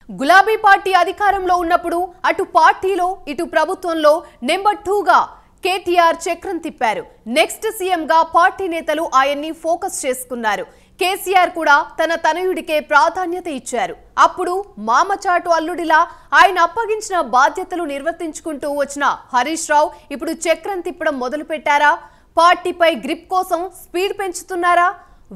గులాబీ పార్టీ అధికారంలో ఉన్నప్పుడు అటు పార్టీలో ఇటు ప్రభుత్వంలో నెంబర్ 2గా కేటీఆర్ చక్రం తిప్పారు. నెక్స్ట్ సీఎంగా పార్టీ నేతలు ఆయన్ని ఫోకస్ చేసుకున్నారు. కేసీఆర్ కూడా తన తనయుడికే ప్రాధాన్యత ఇచ్చారు. అప్పుడు మామచాటు అల్లుడిలా ఆయన అప్పగించిన బాధ్యతలు నిర్వర్తించుకుంటూ వచ్చిన హరీష్ రావు ఇప్పుడు చక్రం తిప్పడం మొదలుపెట్టారా? పార్టీపై గ్రిప్ కోసం స్పీడ్ పెంచుతున్నారా?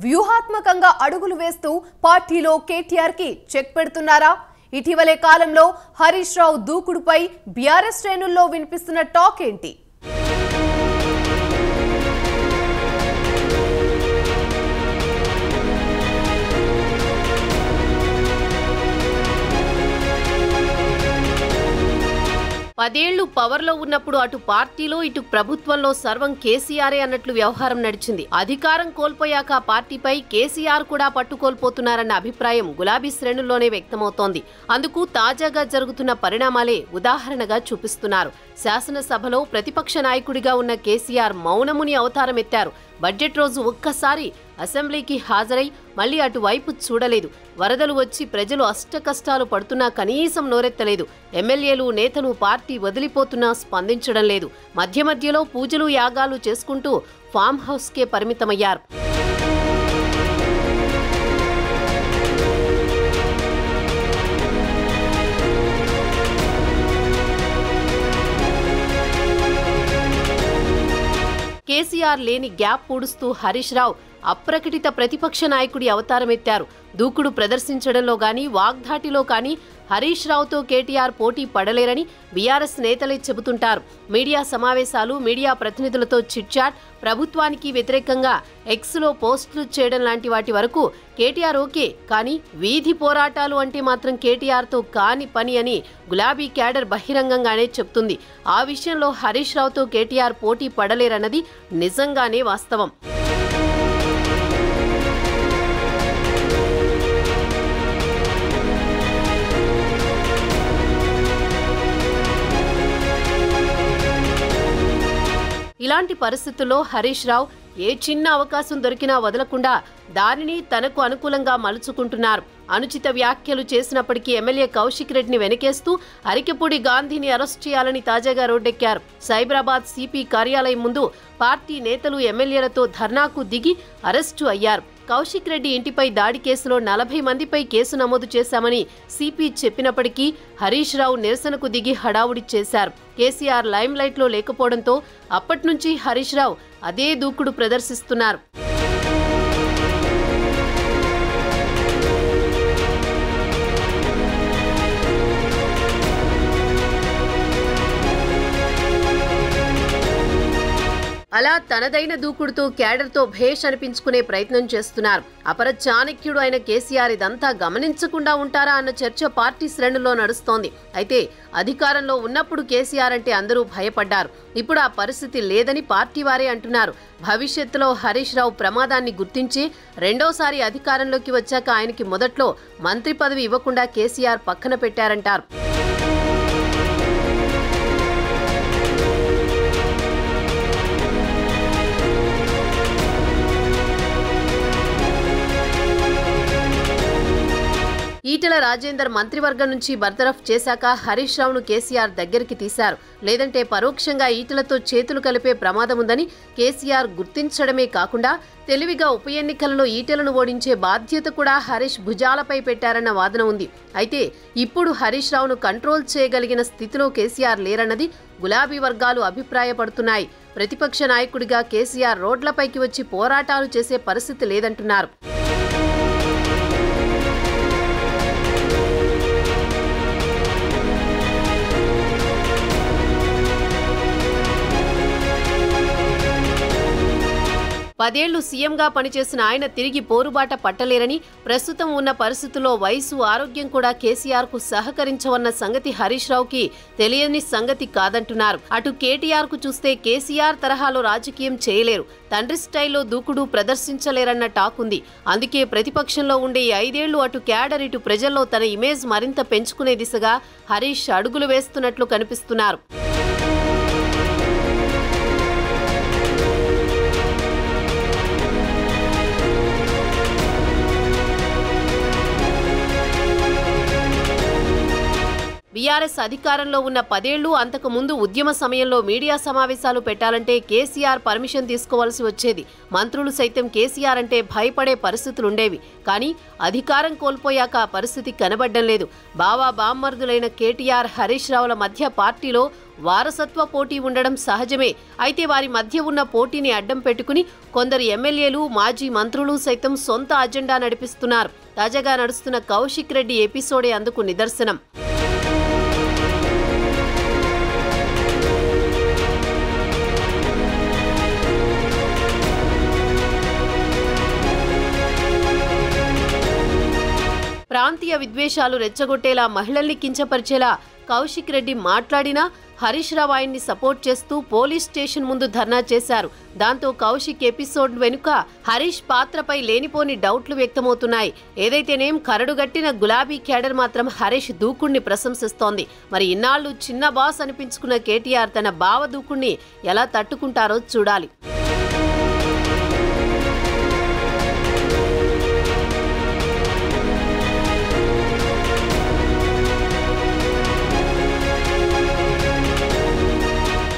వ్యూహాత్మకంగా అడుగులు వేస్తూ పార్టీలో కేటీఆర్ కి చెక్ పెడుతున్నారా? ఇటీవలే కాలంలో హరీష్ రావు దూకుడుపై బీఆర్ఎస్ శ్రేణుల్లో వినిపిస్తున్న టాక్ ఏంటి? పదేళ్లు పవర్లో ఉన్నప్పుడు అటు పార్టీలో ఇటు ప్రభుత్వంలో సర్వం కేసీఆరే అన్నట్లు వ్యవహారం నడిచింది. అధికారం కోల్పోయాక పార్టీపై కేసీఆర్ కూడా పట్టుకోల్పోతున్నారన్న అభిప్రాయం గులాబీ శ్రేణుల్లోనే వ్యక్తమవుతోంది. అందుకు తాజాగా జరుగుతున్న పరిణామాలే ఉదాహరణగా చూపిస్తున్నారు. శాసనసభలో ప్రతిపక్ష నాయకుడిగా ఉన్న కేసీఆర్ మౌనముని అవతారమెత్తారు. బడ్జెట్ రోజు ఒక్కసారి అసెంబ్లీకి హాజరై మళ్లీ అటువైపు చూడలేదు. వరదలు వచ్చి ప్రజలు అష్టకష్టాలు పడుతున్నా కనీసం నోరెత్తలేదు. ఎమ్మెల్యేలు నేతలు పార్టీ వదిలిపోతున్నా స్పందించడం లేదు. మధ్య మధ్యలో పూజలు యాగాలు చేసుకుంటూ ఫామ్ హౌస్కే పరిమితమయ్యారు. కేసీఆర్ లేని గ్యాప్ పూడుస్తూ హరీష్ రావు అప్రకటిత ప్రతిపక్ష నాయకుడి అవతారమెత్తారు. దూకుడు ప్రదర్శించడంలో గానీ వాగ్ధాటిలో కానీ హరీష్ రావుతో కేటీఆర్ పోటీ పడలేరని బీఆర్ఎస్ నేతలే చెబుతుంటారు. మీడియా సమావేశాలు, మీడియా ప్రతినిధులతో చిట్చాట్, ప్రభుత్వానికి వ్యతిరేకంగా ఎక్స్లో పోస్టులు చేయడం లాంటి వాటి వరకు కేటీఆర్ ఓకే, కానీ వీధి పోరాటాలు అంటే మాత్రం కేటీఆర్తో కాని పని అని గులాబీ క్యాడర్ బహిరంగంగానే చెప్తుంది. ఆ విషయంలో హరీష్ రావుతో కేటీఆర్ పోటీ పడలేరన్నది నిజంగానే వాస్తవం. ఇలాంటి పరిస్థితుల్లో హరీష్ రావు ఏ చిన్న అవకాశం దొరికినా వదలకుండా దానిని తనకు అనుకూలంగా మలుచుకుంటున్నారు. అనుచిత వ్యాఖ్యలు చేసినప్పటికీ ఎమ్మెల్యే కౌశిక్ రెడ్డిని వెనకేస్తూ అరికెపూడి గాంధీని అరెస్ట్ చేయాలని తాజాగా రోడ్డెక్కారు. సైబరాబాద్ సిపి కార్యాలయం ముందు పార్టీ నేతలు ఎమ్మెల్యేలతో ధర్నాకు దిగి అరెస్టు అయ్యారు. కౌశిక్ రెడ్డి ఇంటిపై దాడి కేసులో 40 మందిపై కేసు నమోదు చేశామని సిపి చెప్పినప్పటికీ హరీష్ రావు నిరసనకు దిగి హడావుడి చేశారు. కేసీఆర్ లైమ్ లైట్లో లేకపోవడంతో అప్పట్నుంచి హరీష్ రావు అదే దూకుడు ప్రదర్శిస్తున్నారు. అలా తనదైన దూకుడుతో క్యాడర్తో భేష్ అనిపించుకునే ప్రయత్నం చేస్తున్నారు. అపర చాణక్యుడు అయిన కేసీఆర్ ఇదంతా గమనించకుండా ఉంటారా అన్న చర్చ పార్టీ శ్రేణుల్లో నడుస్తోంది. అయితే అధికారంలో ఉన్నప్పుడు కేసీఆర్ అంటే అందరూ భయపడ్డారు. ఇప్పుడు ఆ పరిస్థితి లేదని పార్టీ వారే అంటున్నారు. భవిష్యత్తులో హరీష్ రావు ప్రమాదాన్ని గుర్తించి రెండోసారి అధికారంలోకి వచ్చాక ఆయనకి మొదట్లో మంత్రి పదవి ఇవ్వకుండా కేసీఆర్ పక్కన పెట్టారంటారు. ఈటెల రాజేందర్ మంత్రివర్గం నుంచి బర్తరఫ్ చేశాక హరీష్ రావును కేసీఆర్ దగ్గరికి తీశారు. లేదంటే పరోక్షంగా ఈటెలతో చేతులు కలిపే ప్రమాదం ఉందని కేసీఆర్ గుర్తించడమే కాకుండా తెలివిగా ఉప ఎన్నికలలో ఈటెలను ఓడించే బాధ్యత కూడా హరీష్ భుజాలపై పెట్టారన్న వాదన ఉంది. అయితే ఇప్పుడు హరీష్ రావును కంట్రోల్ చేయగలిగిన స్థితిలో కేసీఆర్ లేరన్నది గులాబీ వర్గాలు అభిప్రాయపడుతున్నాయి. ప్రతిపక్ష నాయకుడిగా కేసీఆర్ రోడ్లపైకి వచ్చి పోరాటాలు చేసే పరిస్థితి లేదంటున్నారు. పదేళ్లు సీఎంగా పనిచేసిన ఆయన తిరిగి పోరుబాట పట్టలేరని, ప్రస్తుతం ఉన్న పరిస్థితుల్లో వయసు, ఆరోగ్యం కూడా కేసీఆర్ కు సహకరించవన్న సంగతి హరీష్ రావుకి తెలియని సంగతి కాదంటున్నారు. అటు కేటీఆర్ కు చూస్తే కేసీఆర్ తరహాలో రాజకీయం చేయలేరు, తండ్రి స్టైల్లో దూకుడు ప్రదర్శించలేరన్న టాక్ ఉంది. అందుకే ప్రతిపక్షంలో ఉండే 5 ఏళ్లు అటు క్యాడర్ ఇటు ప్రజల్లో తన ఇమేజ్ మరింత పెంచుకునే దిశగా హరీష్ అడుగులు వేస్తున్నట్లు కనిపిస్తున్నారు. టీఆర్ఎస్ అధికారంలో ఉన్న 10 ఏళ్లు అంతకు ముందు ఉద్యమ సమయంలో మీడియా సమావేశాలు పెట్టాలంటే కేసీఆర్ పర్మిషన్ తీసుకోవాల్సి వచ్చేది. మంత్రులు సైతం కేసీఆర్ అంటే భయపడే పరిస్థితులుండేవి. కానీ అధికారం కోల్పోయాక ఆ పరిస్థితి కనబడ్డం లేదు. బావా బామ్మర్దులైన కేటీఆర్, హరీష్ రావుల మధ్య పార్టీలో వారసత్వ పోటీ ఉండడం సహజమే. అయితే వారి మధ్య ఉన్న పోటీని అడ్డం పెట్టుకుని కొందరు ఎమ్మెల్యేలు, మాజీ మంత్రులు సైతం సొంత అజెండా నడిపిస్తున్నారు. తాజాగా నడుస్తున్న కౌశిక్ రెడ్డి ఎపిసోడే అందుకు నిదర్శనం. ప్రాంతీయ విద్వేషాలు రెచ్చగొట్టేలా, మహిళల్ని కించపరిచేలా కౌశిక్ రెడ్డి మాట్లాడినా హరీష్ రావు ఆయన్ని సపోర్ట్ చేస్తూ పోలీస్ స్టేషన్ ముందు ధర్నా చేశారు. దాంతో కౌశిక్ ఎపిసోడ్ వెనుక హరీష్ పాత్రపై లేనిపోని డౌట్లు వ్యక్తమవుతున్నాయి. ఏదైతేనేం కరడుగట్టిన గులాబీ క్యాడర్ మాత్రం హరీష్ దూకుణ్ణి ప్రశంసిస్తోంది. మరి ఇన్నాళ్లు చిన్న బాస్ అనిపించుకున్న కేటీఆర్ తన బావ దూకుణ్ణి ఎలా తట్టుకుంటారో చూడాలి.